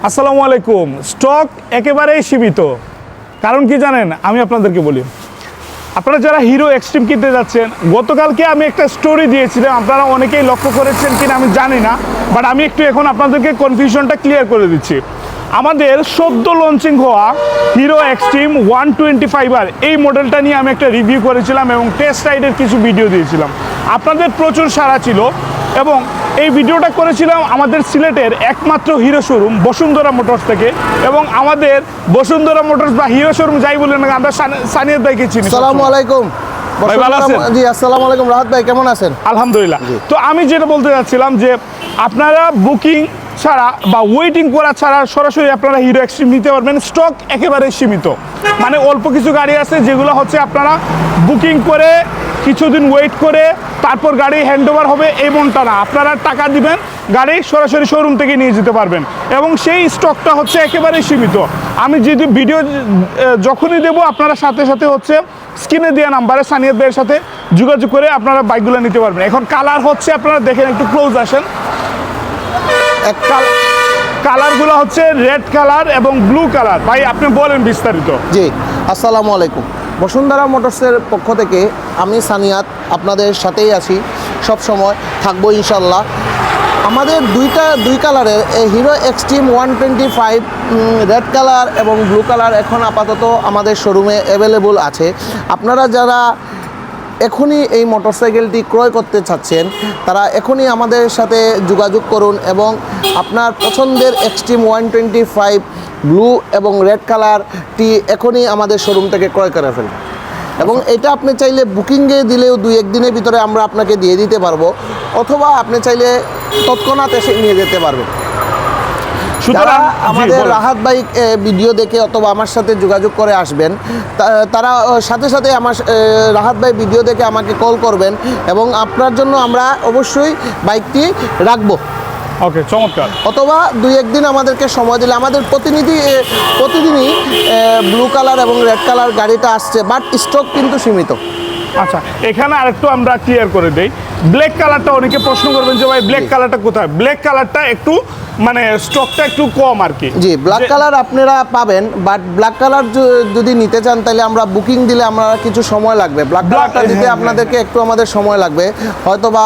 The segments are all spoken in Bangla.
আসসালামু আলাইকুম। স্টক একেবারেই সীমিত, কারণ কি জানেন, আমি আপনাদেরকে বলি, আপনারা যারা হিরো এক্সট্রিম কিনতে যাচ্ছেন, গতকালকে আমি একটা স্টোরি দিয়েছিলাম, আপনারা অনেকেই লক্ষ্য করেছেন কিনা আমি জানি না, বাট আমি একটু এখন আপনাদেরকে কনফিউশনটা ক্লিয়ার করে দিচ্ছি। আমাদের সদ্য লঞ্চিং হওয়া হিরো এক্সট্রিম 125R এই মডেলটা নিয়ে আমি একটা রিভিউ করেছিলাম এবং টেস্ট রাইডের কিছু ভিডিও দিয়েছিলাম। আপনাদের প্রচুর সাড়া ছিল এবং এই ভিডিওটা করেছিলাম আমাদের সিলেটের একমাত্র হিরো শোরুম বসুন্ধরা মোটরস থেকে। এবং আমাদের বসুন্ধরা মোটরস বা হিরো শোরুম যাই বলেন না, আমরা সানিয়াদ ভাইকে চিনি। আসসালামু আলাইকুম ভাই, ভালো আছেন? জি আসসালামু আলাইকুম রাহাত ভাই, কেমন আছেন? আলহামদুলিল্লাহ। তো আমি যেটা বলতে চাচ্ছিলাম যে আপনারা বুকিং ছাড়া বা ওয়েটিং করা ছাড়া সরাসরি আপনারা হিরো এক্সট্রিম নিতে পারবেন। স্টক একেবারে সীমিত, মানে অল্প কিছু গাড়ি আছে যেগুলো হচ্ছে আপনারা বুকিং করে কিছুদিন ওয়েট করে তারপর গাড়ি হ্যান্ডওভার হবে এমনটা না, আপনারা টাকা দিবেন, গাড়ি সরাসরি শোরুম থেকে নিয়ে যেতে পারবেন এবং সেই স্টকটা হচ্ছে একেবারেই সীমিত। আমি যদি ভিডিও যখনই দেবো আপনারা সাথে সাথে হচ্ছে স্ক্রিনে দেওয়া নাম্বারে সানিয়াদ ভাইয়ের সাথে যোগাযোগ করে আপনারা বাইকগুলো নিতে পারবেন। এখন কালার হচ্ছে, আপনারা দেখেন, একটু ক্লোজ আসেন, কালারগুলো হচ্ছে রেড কালার এবং ব্লু কালার। ভাই আপনি বলেন বিস্তারিত। জি আসসালামু আলাইকুম। বসুন্ধরা মোটরসের পক্ষ থেকে আমি সানিয়াত আপনাদের সাথেই আছি, সব সময় থাকবো ইনশাল্লাহ। আমাদের দুই কালারের হিরো এক্সট্রিম 125 রেড কালার এবং ব্লু কালার এখন আপাতত আমাদের শোরুমে অ্যাভেলেবল আছে। আপনারা যারা এখনই এই মোটরসাইকেলটি ক্রয় করতে চাচ্ছেন তারা এখনই আমাদের সাথে যোগাযোগ করুন এবং আপনার পছন্দের এক্সট্রিম 125 ব্লু এবং রেড কালারটি এখনই আমাদের শোরুম থেকে ক্রয় করে ফেলুন। এবং এটা আপনি চাইলে বুকিংয়ে দিলেও 2-1 দিনের ভিতরে আমরা আপনাকে দিয়ে দিতে পারবো, অথবা আপনি চাইলে তৎক্ষণাৎ এসে নিয়ে যেতে পারবেন। যারা আমাদের রাহাত ভাই ভিডিও দেখে অথবা আমার সাথে যোগাযোগ করে আসবেন, তারা সাথে সাথে আমার রাহাত ভাই ভিডিও দেখে আমাকে কল করবেন এবং আপনার জন্য আমরা অবশ্যই বাইকটি রাখবো। ওকে, চমৎকার। অথবা 2-1 দিন আমাদেরকে সময় দিলে, আমাদের প্রতিদিনই ব্লু কালার এবং রেড কালার গাড়িটা আসছে, বাট স্টক কিন্তু সীমিত। আচ্ছা, এখানে আরেকটু আমরা ক্লিয়ার করে দেই, ব্ল্যাক কালারটা অনেকে প্রশ্ন করবেন যে ভাই ব্ল্যাক কালারটা কোথায়। ব্ল্যাক কালারটা একটু মানে স্টকটা একটু কম আর কি। জি, ব্ল্যাক কালার আপনারা পাবেন, বাট ব্ল্যাক কালার যদি নিতে চান তাহলে আমরা বুকিং দিলে আমরা কিছু সময় লাগবে। ব্ল্যাক কালারটা দিতে আপনাদেরকে একটু আমাদের সময় লাগবে, হয়তো বা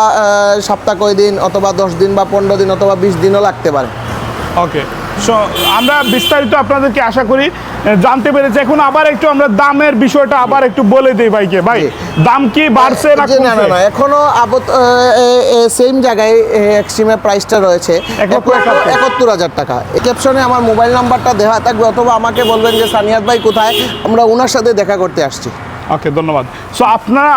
সপ্তাহ কয়দিন অথবা 10 দিন বা 15 দিন অথবা 20 দিনও লাগতে পারে। ওকে, সো আমরা বিস্তারিত আপনাদেরকে আশা করি জানতে পেরেছি। এখন আবার একটু আমরা দামের বিষয়টা আবার একটু বলে দিই ভাইকে। ভাই দাম কি বাড়ছে না কমছে? না, এখনো সেম জায়গায় এক্সট্রিমের প্রাইসটা রয়েছে 71,000 টাকা। ক্যাপশনে আমার মোবাইল নাম্বারটা দেওয়া থাকবে, অথবা আমাকে বলবেন যে সানিয়াত ভাই কোথায়, আমরা ওনার সাথে দেখা করতে আসছি। ওকে, ধন্যবাদ। সো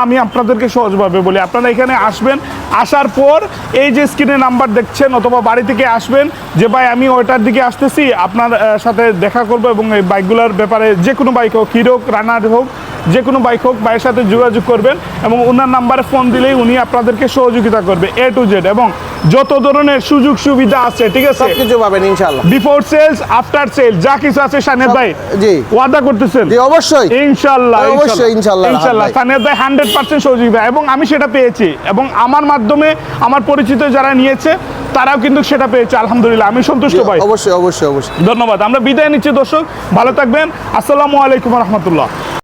আমি আপনাদেরকে সহজভাবে বলি, আপনারা এখানে আসবেন, আসার পর এই যে স্ক্রিনে নাম্বার দেখছেন অথবা বাড়ি থেকে আসবেন যে ভাই আমি ওইটার দিকে আসতেছি, আপনার সাথে দেখা করবো এবং এই বাইকগুলোর ব্যাপারে যে কোনো বাইক হোক, হিরো হোক, রানার হোক, যে কোনো বাইক হোক, বাইকের সাথে যোগাযোগ করবেন এবং ওনার নাম্বারে ফোন দিলেই উনি আপনাদেরকে সহযোগিতা করবে A to Z এবং যত ধরনের সুযোগ সুবিধা আছে, ঠিক আছে, সব কিছু পাবেন ইনশাআল্লাহ। বিফোর সেলস, আফটার সেল, যা কিছু আছে সানিয়াদ ভাই জি ওয়াদা করতেছেন? জি অবশ্যই ইনশাআল্লাহ, অবশ্যই ইনশাআল্লাহ সানিয়াদ ভাই 100% সহযোগিতা এবং আমি সেটা পেয়েছি এবং আমার মাধ্যমে আমার পরিচিত যারা নিয়েছে তারাও কিন্তু সেটা পেয়েছে। আলহামদুলিল্লাহ, আমি সন্তুষ্ট ভাই। অবশ্যই অবশ্যই অবশ্যই ধন্যবাদ। আমরা বিদায় নিচ্ছি দর্শক, ভালো থাকবেন। আসসালামু আলাইকুম রহমতুল্লাহ।